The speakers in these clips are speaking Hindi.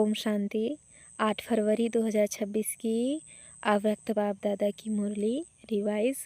ओम शांति। 8 फरवरी 2026 की अव्यक्त बाप दादा की मुरली रिवाइज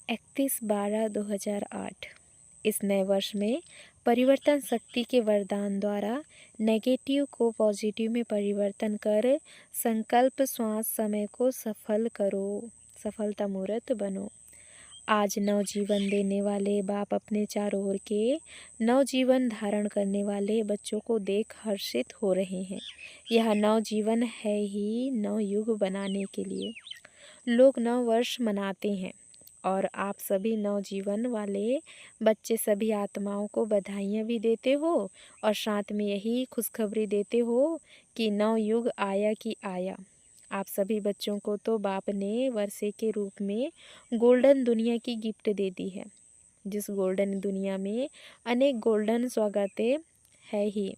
31/12/2008। इस नए वर्ष में परिवर्तन शक्ति के वरदान द्वारा नेगेटिव को पॉजिटिव में परिवर्तन कर संकल्प श्वास समय को सफल करो, सफलता मूर्त बनो। आज नवजीवन देने वाले बाप अपने चारों ओर के नवजीवन धारण करने वाले बच्चों को देख हर्षित हो रहे हैं। यह नवजीवन है ही नवयुग बनाने के लिए। लोग नव वर्ष मनाते हैं और आप सभी नवजीवन वाले बच्चे सभी आत्माओं को बधाइयाँ भी देते हो और साथ में यही खुशखबरी देते हो कि नवयुग आया कि आया। आप सभी बच्चों को तो बाप ने वर्षे के रूप में गोल्डन दुनिया की गिफ्ट दे दी है, जिस गोल्डन दुनिया में अनेक गोल्डन सौगातें है ही।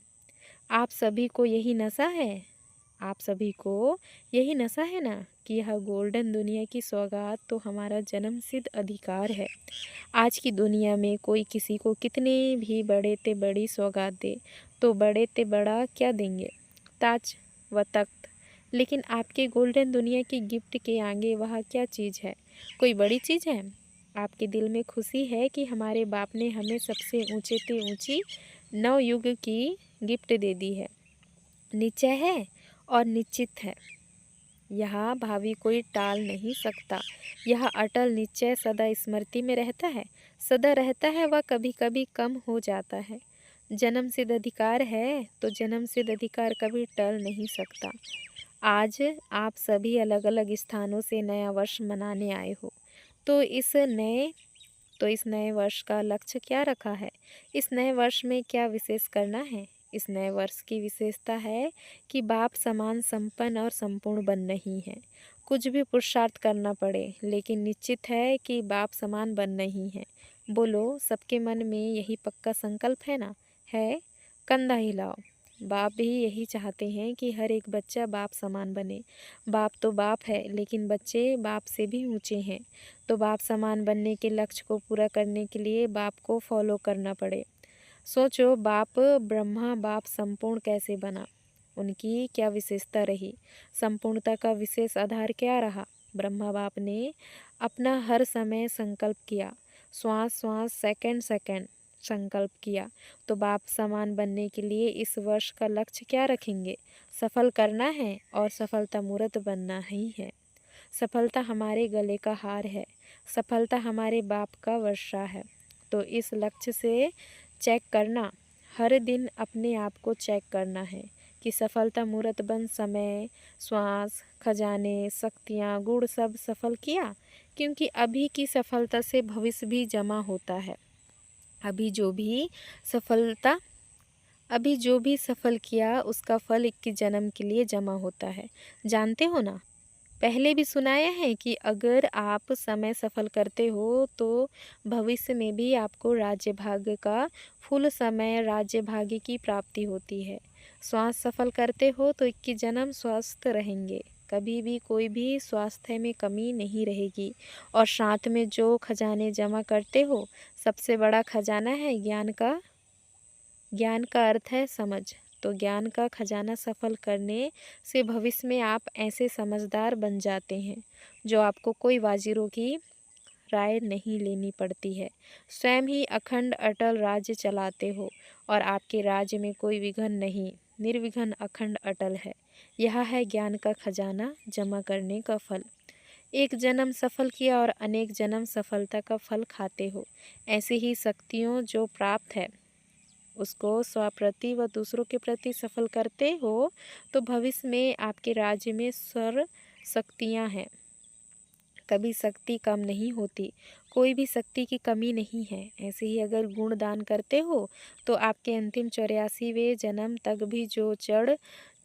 आप सभी को यही नशा है, आप सभी को यही नशा है ना कि यह गोल्डन दुनिया की सौगात तो हमारा जन्मसिद्ध अधिकार है। आज की दुनिया में कोई किसी को कितने भी बड़े ते बड़ी सौगात दे तो बड़े ते बड़ा क्या देंगे, ताज व तख्त, लेकिन आपके गोल्डन दुनिया की गिफ्ट के आगे वह क्या चीज़ है, कोई बड़ी चीज़ है। आपके दिल में खुशी है कि हमारे बाप ने हमें सबसे ऊंचे ते ऊंची नवयुग की गिफ्ट दे दी है। निश्चय है और निश्चित है, यह भावी कोई टाल नहीं सकता। यह अटल निश्चय सदा स्मृति में रहता है, सदा रहता है, वह कभी कभी कम हो जाता है। जन्म सिद्ध अधिकार है तो जन्म सिद्ध अधिकार कभी टल नहीं सकता। आज आप सभी अलग अलग स्थानों से नया वर्ष मनाने आए हो, तो इस नए वर्ष का लक्ष्य क्या रखा है, इस नए वर्ष में क्या विशेष करना है। इस नए वर्ष की विशेषता है कि बाप समान संपन्न और संपूर्ण बन नहीं है। कुछ भी पुरुषार्थ करना पड़े लेकिन निश्चित है कि बाप समान बन नहीं है। बोलो, सबके मन में यही पक्का संकल्प है ना? है? कंधा हिलाओ। बाप भी यही चाहते हैं कि हर एक बच्चा बाप समान बने। बाप तो बाप है लेकिन बच्चे बाप से भी ऊंचे हैं, तो बाप समान बनने के लक्ष्य को पूरा करने के लिए बाप को फॉलो करना पड़े। सोचो, बाप ब्रह्मा बाप संपूर्ण कैसे बना, उनकी क्या विशेषता रही, संपूर्णता का विशेष आधार क्या रहा। ब्रह्मा बाप ने अपना हर समय संकल्प किया, श्वास श्वास सेकंड सेकंड संकल्प किया, तो बाप समान बनने के लिए इस वर्ष का लक्ष्य क्या रखेंगे, सफल करना है और सफलता मूर्त बनना ही है। सफलता हमारे गले का हार है, सफलता हमारे बाप का वर्षा है। तो इस लक्ष्य से चेक करना, हर दिन अपने आप को चेक करना है कि सफलता मूर्त बन समय, श्वास, खजाने, शक्तियाँ, गुण सब सफल किया, क्योंकि अभी की सफलता से भविष्य भी जमा होता है। अभी जो भी सफल किया उसका फल 21 जन्म के लिए जमा होता है। जानते हो ना, पहले भी सुनाया है कि अगर आप समय सफल करते हो तो भविष्य में भी आपको राज्य भाग्य का फुल समय राज्य भाग्य की प्राप्ति होती है। श्वास सफल करते हो तो 21 जन्म स्वस्थ रहेंगे, कभी भी कोई भी स्वास्थ्य में कमी नहीं रहेगी। और साथ में जो खजाने जमा करते हो, सबसे बड़ा खजाना है ज्ञान का। ज्ञान का अर्थ है समझ, तो ज्ञान का खजाना सफल करने से भविष्य में आप ऐसे समझदार बन जाते हैं जो आपको कोई वाजिरों की राय नहीं लेनी पड़ती है। स्वयं ही अखंड अटल राज्य चलाते हो और आपके राज्य में कोई विघ्न नहीं, निर्विघ्न अखंड अटल है। यह है ज्ञान का खजाना जमा करने का फल। एक जन्म सफल किया और अनेक जन्म सफलता का फल खाते हो। ऐसी ही शक्तियों जो प्राप्त है उसको स्वप्रति व दूसरों के प्रति सफल करते हो, तो भविष्य में आपके राज्य में सर्व शक्तियाँ हैं। कभी शक्ति कम नहीं होती, कोई भी शक्ति की कमी नहीं है। ऐसे ही अगर गुण दान करते हो तो आपके अंतिम 84वें जन्म तक भी जो जड़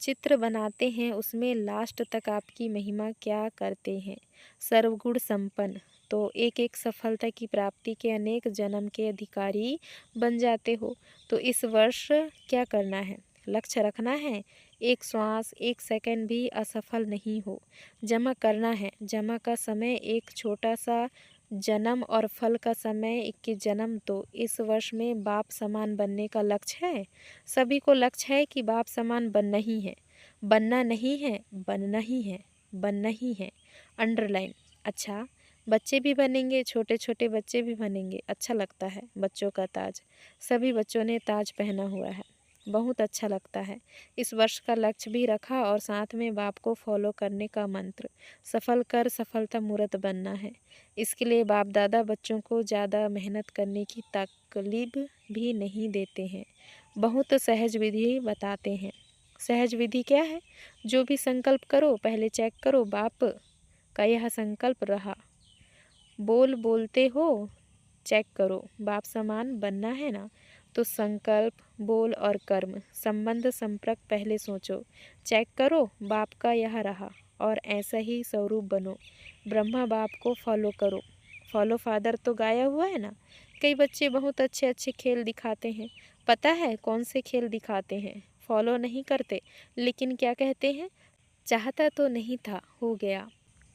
चित्र बनाते हैं उसमें लास्ट तक आपकी महिमा क्या करते हैं। सर्वगुण संपन्न, तो एक एक सफलता की प्राप्ति के अनेक जन्म के अधिकारी बन जाते हो। तो इस वर्ष क्या करना है, लक्ष्य रखना है, एक श्वास एक सेकंड भी असफल नहीं हो। जमा करना है, जमा का समय एक छोटा सा जन्म और फल का समय 21 जन्म। तो इस वर्ष में बाप समान बनने का लक्ष्य है। सभी को लक्ष्य है कि बाप समान बनना ही है, बनना नहीं है, बनना ही है, बनना ही है। अंडरलाइन। अच्छा, बच्चे भी बनेंगे, छोटे छोटे बच्चे भी बनेंगे। अच्छा लगता है बच्चों का ताज। सभी बच्चों ने ताज पहना हुआ है, बहुत अच्छा लगता है। इस वर्ष का लक्ष्य भी रखा और साथ में बाप को फॉलो करने का मंत्र, सफल कर सफलता मूर्त बनना है। इसके लिए बाप दादा बच्चों को ज़्यादा मेहनत करने की तकलीफ भी नहीं देते हैं, बहुत सहज विधि बताते हैं। सहज विधि क्या है? जो भी संकल्प करो पहले चेक करो बाप का यह संकल्प रहा। बोलते हो, चेक करो बाप समान बनना है ना, तो संकल्प, बोल और कर्म संबंध संपर्क पहले सोचो, चेक करो बाप का यह रहा और ऐसा ही स्वरूप बनो। ब्रह्मा बाप को फॉलो करो। फॉलो फादर तो गाया हुआ है ना। कई बच्चे बहुत अच्छे अच्छे खेल दिखाते हैं, पता है कौन से खेल दिखाते हैं? फॉलो नहीं करते, लेकिन क्या कहते हैं? चाहता तो नहीं था, हो गया।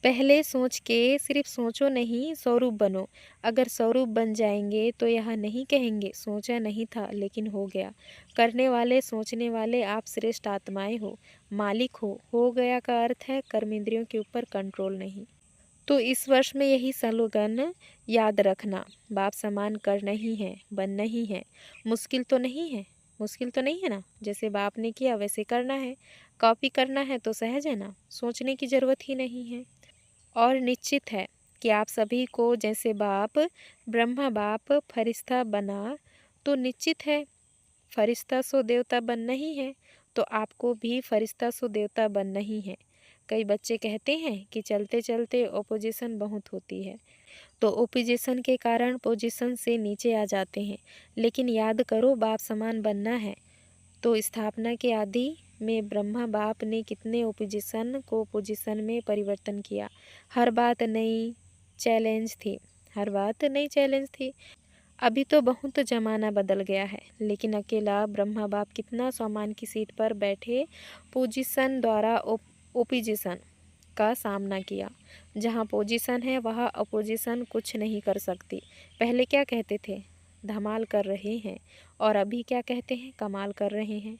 पहले सोच के सिर्फ सोचो नहीं, स्वरूप बनो। अगर स्वरूप बन जाएंगे तो यह नहीं कहेंगे सोचा नहीं था लेकिन हो गया। करने वाले, सोचने वाले आप श्रेष्ठ आत्माएं हो, मालिक हो गया का अर्थ है कर्म इंद्रियों के ऊपर कंट्रोल नहीं। तो इस वर्ष में यही स्लोगन याद रखना, बाप समान करना ही है, बनना ही है। मुश्किल तो नहीं है, मुश्किल तो नहीं है ना। जैसे बाप ने किया वैसे करना है, कॉपी करना है तो सहज है ना, सोचने की ज़रूरत ही नहीं है। और निश्चित है कि आप सभी को जैसे बाप ब्रह्मा बाप फरिश्ता बना, तो निश्चित है फरिश्ता सो देवता बनना ही है, तो आपको भी फरिश्ता सो देवता बनना ही है। कई बच्चे कहते हैं कि चलते चलते ओपोजिशन बहुत होती है, तो ओपोजिशन के कारण पोजीशन से नीचे आ जाते हैं। लेकिन याद करो बाप समान बनना है। तो स्थापना के आदि में ब्रह्मा बाप ने कितने ओपोजिशन को पोजीशन में परिवर्तन किया। हर बात नई चैलेंज थी, हर बात नई चैलेंज थी। अभी तो बहुत ज़माना बदल गया है, लेकिन अकेला ब्रह्मा बाप कितना सामान की सीट पर बैठे पोजीशन द्वारा ओपोजिशन का सामना किया। जहाँ पोजीशन है वहाँ अपोजिशन कुछ नहीं कर सकती। पहले क्या कहते थे? धमाल कर रहे हैं, और अभी क्या कहते हैं? कमाल कर रहे हैं।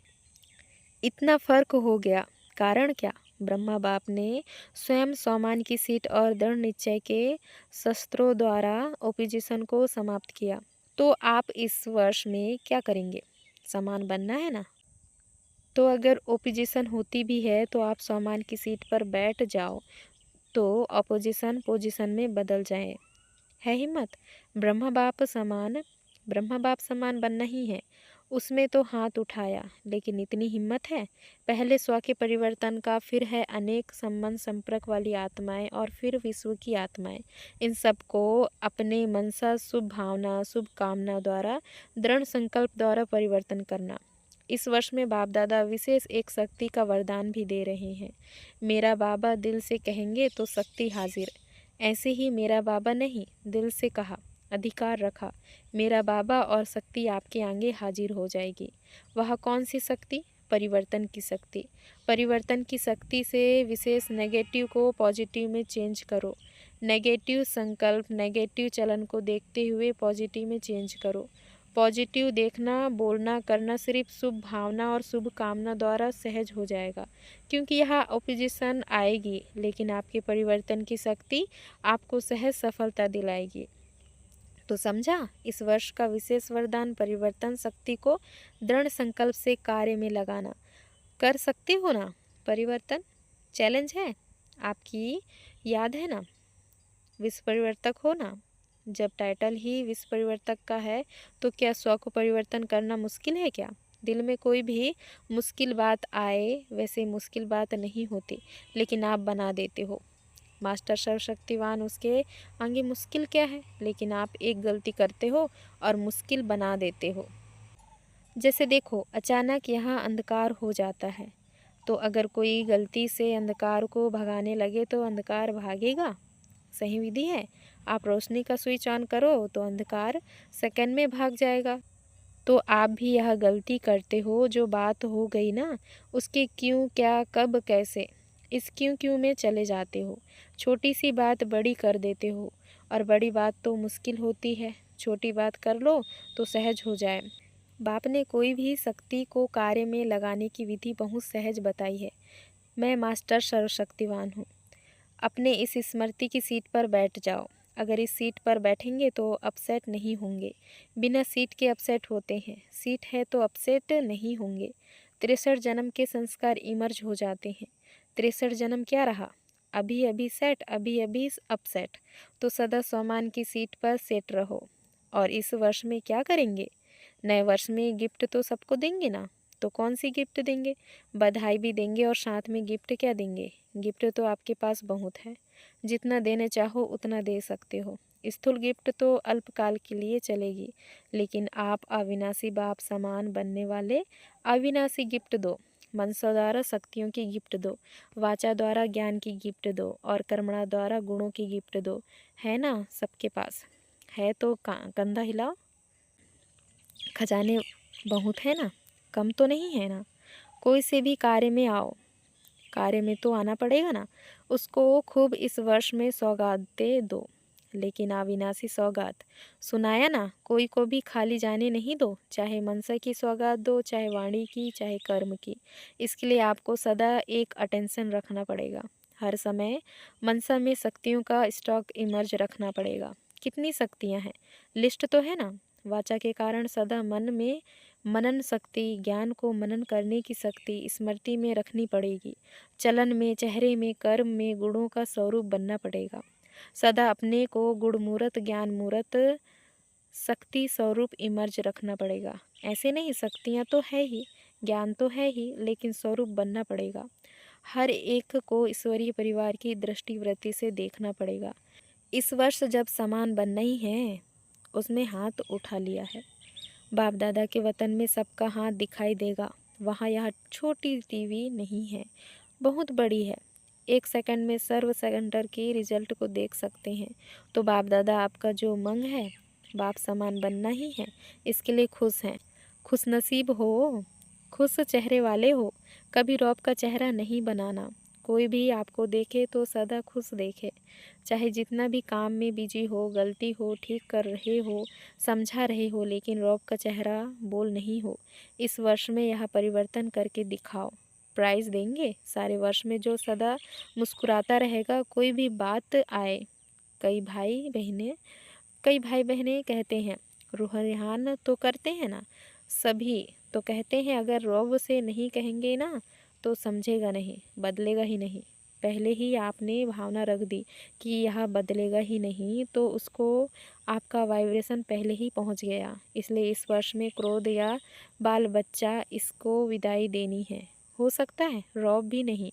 इतना फर्क हो गया, कारण क्या? ब्रह्मा बाप ने स्वयं सामान की सीट और दृढ़ निश्चय के शस्त्रों द्वारा ओपोजिशन को समाप्त किया। तो आप इस वर्ष में क्या करेंगे? समान बनना है ना। तो अगर ओपोजिशन होती भी है तो आप सामान की सीट पर बैठ जाओ, तो अपोजिशन पोजीशन में बदल जाए। है हिम्मत? ब्रह्मा बाप समान बनना ही है। उसमें तो हाथ उठाया, लेकिन इतनी हिम्मत है? पहले स्व के परिवर्तन का, फिर है अनेक संबंध संपर्क वाली आत्माएं और फिर विश्व की आत्माएं। इन सबको अपने मनसा, शुभ भावना, शुभ कामना द्वारा, दृढ़ संकल्प द्वारा परिवर्तन करना। इस वर्ष में बाप दादा विशेष एक शक्ति का वरदान भी दे रहे हैं। मेरा बाबा दिल से कहेंगे तो शक्ति हाजिर। ऐसे ही मेरा बाबा नहीं, दिल से कहा, अधिकार रखा, मेरा बाबा और शक्ति आपके आगे हाजिर हो जाएगी। वह कौन सी शक्ति? परिवर्तन की शक्ति। परिवर्तन की शक्ति से विशेष नेगेटिव को पॉजिटिव में चेंज करो। नेगेटिव संकल्प, नेगेटिव चलन को देखते हुए पॉजिटिव में चेंज करो। पॉजिटिव देखना, बोलना, करना सिर्फ शुभ भावना और शुभ कामना द्वारा सहज हो जाएगा, क्योंकि यहाँ ओपोजिशन आएगी, लेकिन आपके परिवर्तन की शक्ति आपको सहज सफलता दिलाएगी। तो समझा? इस वर्ष का विशेष वरदान परिवर्तन शक्ति को दृढ़ संकल्प से कार्य में लगाना। कर सकते हो ना परिवर्तन? चैलेंज है आपकी, याद है ना? विश्व परिवर्तक हो ना। जब टाइटल ही विश्व परिवर्तक का है, तो क्या स्व को परिवर्तन करना मुश्किल है क्या? दिल में कोई भी मुश्किल बात आए, वैसे मुश्किल बात नहीं होती, लेकिन आप बना देते हो। मास्टर सर्वशक्तिवान, उसके आगे मुश्किल क्या है? लेकिन आप एक गलती करते हो और मुश्किल बना देते हो। जैसे देखो, अचानक यहाँ अंधकार हो जाता है, तो अगर कोई गलती से अंधकार को भगाने लगे तो अंधकार भागेगा? सही विधि है। आप रोशनी का स्विच ऑन करो तो अंधकार सेकंड में भाग जाएगा। तो आप भी यह गलती करते हो। जो बात हो गई ना, उसके क्यों, क्या, कब, कैसे, इस क्यों क्यों में चले जाते हो। छोटी सी बात बड़ी कर देते हो और बड़ी बात तो मुश्किल होती है, छोटी बात कर लो तो सहज हो जाए। बाप ने कोई भी शक्ति को कार्य में लगाने की विधि बहुत सहज बताई है। मैं मास्टर सर्वशक्तिवान हूँ। अपने इस स्मृति की सीट पर बैठ जाओ। अगर इस सीट पर बैठेंगे तो अपसेट नहीं होंगे। बिना सीट के अपसेट होते हैं, सीट है तो अपसेट नहीं होंगे। 63 जन्म के संस्कार इमर्ज हो जाते हैं। 63 जन्म क्या रहा? अभी अभी सेट, अभी अभी अपसेट। तो सदा स्वमान की सीट पर सेट रहो। और इस वर्ष में क्या करेंगे? नए वर्ष में गिफ्ट तो सबको देंगे ना। तो कौन सी गिफ्ट देंगे? बधाई भी देंगे और साथ में गिफ्ट क्या देंगे? गिफ्ट तो आपके पास बहुत है, जितना देने चाहो उतना दे सकते हो। स्थूल गिफ्ट तो अल्पकाल के लिए चलेगी, लेकिन आप अविनाशी बाप समान बनने वाले अविनाशी गिफ्ट दो। मनसा द्वारा शक्तियों की गिफ्ट दो, वाचा द्वारा ज्ञान की गिफ्ट दो और कर्मणा द्वारा गुणों की गिफ्ट दो। है ना सबके पास? है तो कंधा हिलाओ। खजाने बहुत है ना, कम तो नहीं है ना। कोई से भी कार्य में आओ, कार्य में तो आना पड़ेगा ना। उसको खूब इस वर्ष में सौगातें दो, लेकिन अविनाशी सौगात। सुनाया ना, कोई को भी खाली जाने नहीं दो। चाहे मनसा की सौगात दो, चाहे वाणी की, चाहे कर्म की। इसके लिए आपको सदा एक अटेंशन रखना पड़ेगा। हर समय मनसा में शक्तियों का स्टॉक इमर्ज रखना पड़ेगा। कितनी शक्तियाँ हैं, लिस्ट तो है ना। वाचा के कारण सदा मन में मनन शक्ति, ज्ञान को मनन करने की शक्ति स्मृति में रखनी पड़ेगी। चलन में, चेहरे में, कर्म में गुणों का स्वरूप बनना पड़ेगा। सदा अपने को गुण मूर्त, ज्ञान मूर्त, शक्ति स्वरूप इमर्ज रखना पड़ेगा। ऐसे नहीं, शक्तियाँ तो है ही, ज्ञान तो है ही, लेकिन स्वरूप बनना पड़ेगा। हर एक को ईश्वरीय परिवार की दृष्टिवृत्ति से देखना पड़ेगा। इस वर्ष जब समान बनना ही है, उसमें हाथ उठा लिया है। बाप दादा के वतन में सबका हाथ दिखाई देगा। वहाँ यह छोटी टीवी नहीं है, बहुत बड़ी है। 1 सेकंड में सर्व सेंटर के रिजल्ट को देख सकते हैं। तो बाप दादा आपका जो मंग है, बाप समान बनना ही है, इसके लिए खुश हैं। खुश नसीब हो, खुश चेहरे वाले हो। कभी रौब का चेहरा नहीं बनाना। कोई भी आपको देखे तो सदा खुश देखे। चाहे जितना भी काम में बिजी हो, गलती हो, ठीक कर रहे हो, समझा रहे हो, लेकिन रौब का चेहरा बोल नहीं हो। इस वर्ष में यह परिवर्तन करके दिखाओ। प्राइज़ देंगे सारे वर्ष में जो सदा मुस्कुराता रहेगा। कोई भी बात आए, कई भाई बहनें कहते हैं रुहान तो करते हैं ना, सभी तो कहते हैं अगर रौब से नहीं कहेंगे ना तो समझेगा नहीं, बदलेगा ही नहीं। पहले ही आपने भावना रख दी कि यह बदलेगा ही नहीं, तो उसको आपका वाइब्रेशन पहले ही पहुंच गया। इसलिए इस वर्ष में क्रोध या बाल बच्चा इसको विदाई देनी है। हो सकता है रौब भी नहीं।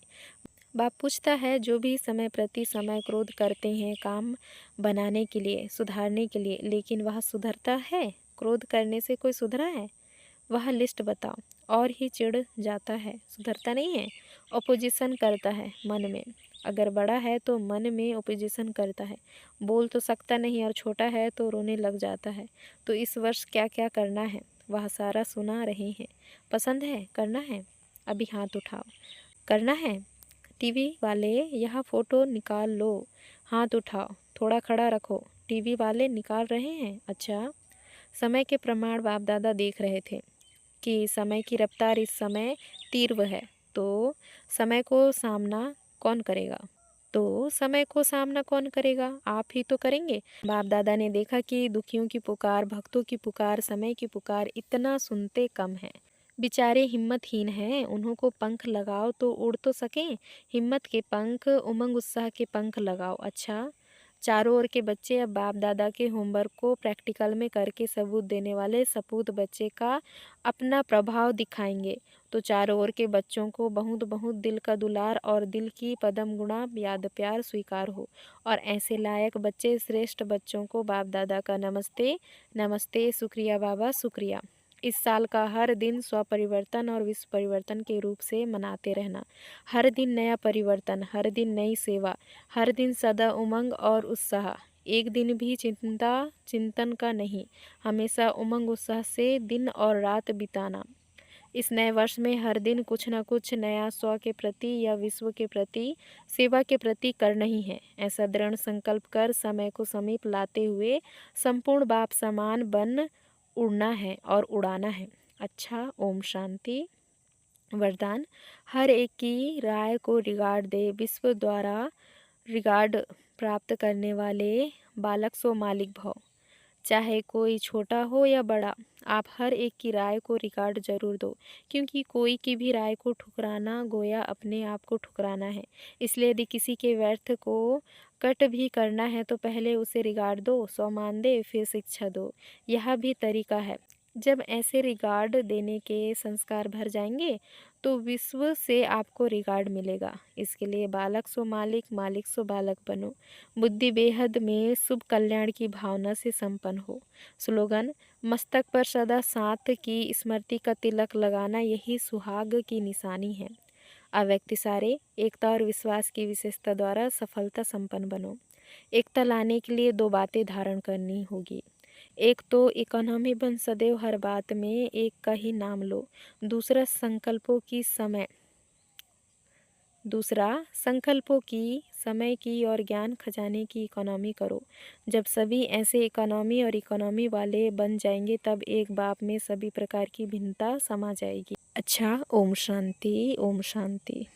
बाप पूछता है, जो भी समय प्रति समय क्रोध करते हैं काम बनाने के लिए, सुधारने के लिए, लेकिन वह सुधरता है? क्रोध करने से कोई सुधरा है? वह लिस्ट बताओ। और ही चिढ़ जाता है, सुधरता नहीं है। ओपोजिशन करता है मन में। अगर बड़ा है तो मन में ओपोजिशन करता है, बोल तो सकता नहीं, और छोटा है तो रोने लग जाता है। तो इस वर्ष क्या क्या करना है वह सारा सुना रहे हैं। पसंद है, करना है? अभी हाथ उठाओ। करना है? टीवी वाले यह फ़ोटो निकाल लो। हाथ उठाओ, थोड़ा खड़ा रखो। टीवी वाले निकाल रहे हैं? अच्छा। समय के प्रमाण बाप दादा देख रहे थे कि समय की रफ्तार इस समय तीव्र है। तो समय को सामना कौन करेगा? आप ही तो करेंगे। बाप दादा ने देखा कि दुखियों की पुकार, भक्तों की पुकार, समय की पुकार इतना सुनते कम हैं। बेचारे हिम्मतहीन हैं, उन्हों को पंख लगाओ तो उड़ तो सकें। हिम्मत के पंख, उमंग उत्साह के पंख लगाओ। अच्छा, चारों ओर के बच्चे अब बाप दादा के होमवर्क को प्रैक्टिकल में करके सबूत देने वाले सपूत बच्चे का अपना प्रभाव दिखाएंगे। तो चारों ओर के बच्चों को बहुत बहुत दिल का दुलार और दिल की पदम गुणा याद प्यार स्वीकार हो। और ऐसे लायक बच्चे, श्रेष्ठ बच्चों को बाप दादा का नमस्ते। नमस्ते, शुक्रिया बाबा, शुक्रिया। इस साल का हर दिन स्वपरिवर्तन और विश्व परिवर्तन के रूप से मनाते रहना। हर दिन नया परिवर्तन, हर दिन नई सेवा, हर दिन सदा उमंग और उत्साह। एक दिन भी चिंतन का नहीं, हमेशा उमंग उत्साह से दिन और रात बिताना। इस नए वर्ष में हर दिन कुछ न कुछ नया स्व के प्रति या विश्व के प्रति, सेवा के प्रति करना ही है। ऐसा दृढ़ संकल्प कर समय को समीप लाते हुए संपूर्ण बाप समान बन उड़ना है और उड़ाना है। अच्छा, ओम शांति। वरदान: हर एक की राय को रिगार्ड दे। विश्व द्वारा रिगार्ड प्राप्त करने वाले बालक सो मालिक भव। चाहे कोई छोटा हो या बड़ा, आप हर एक की राय को रिकॉर्ड जरूर दो, क्योंकि कोई की भी राय को ठुकराना गोया अपने आप को ठुकराना है। इसलिए यदि किसी के व्यर्थ को कट भी करना है तो पहले उसे रिगार्ड दो, सम्मान दे, फिर शिक्षा दो। यह भी तरीका है। जब ऐसे रिगार्ड देने के संस्कार भर जाएंगे तो विश्व से आपको रिगार्ड मिलेगा। इसके लिए बालक सो मालिक, मालिक सो बालक बनो। बुद्धि बेहद में शुभ कल्याण की भावना से संपन्न हो। स्लोगन: मस्तक पर सदा साथ की स्मृति का तिलक लगाना यही सुहाग की निशानी है। अव्यक्त सारे: एकता और विश्वास की विशेषता द्वारा सफलता संपन्न बनो। एकता लाने के लिए दो बातें धारण करनी होगी। एक तो इकोनॉमी बन सदैव हर बात में एक का ही नाम लो। दूसरा संकल्पों की, समय की और ज्ञान खजाने की इकोनॉमी करो। जब सभी ऐसे इकोनॉमी और इकोनॉमी वाले बन जाएंगे तब एक बाप में सभी प्रकार की भिन्नता समा जाएगी। अच्छा, ओम शांति, ओम शांति।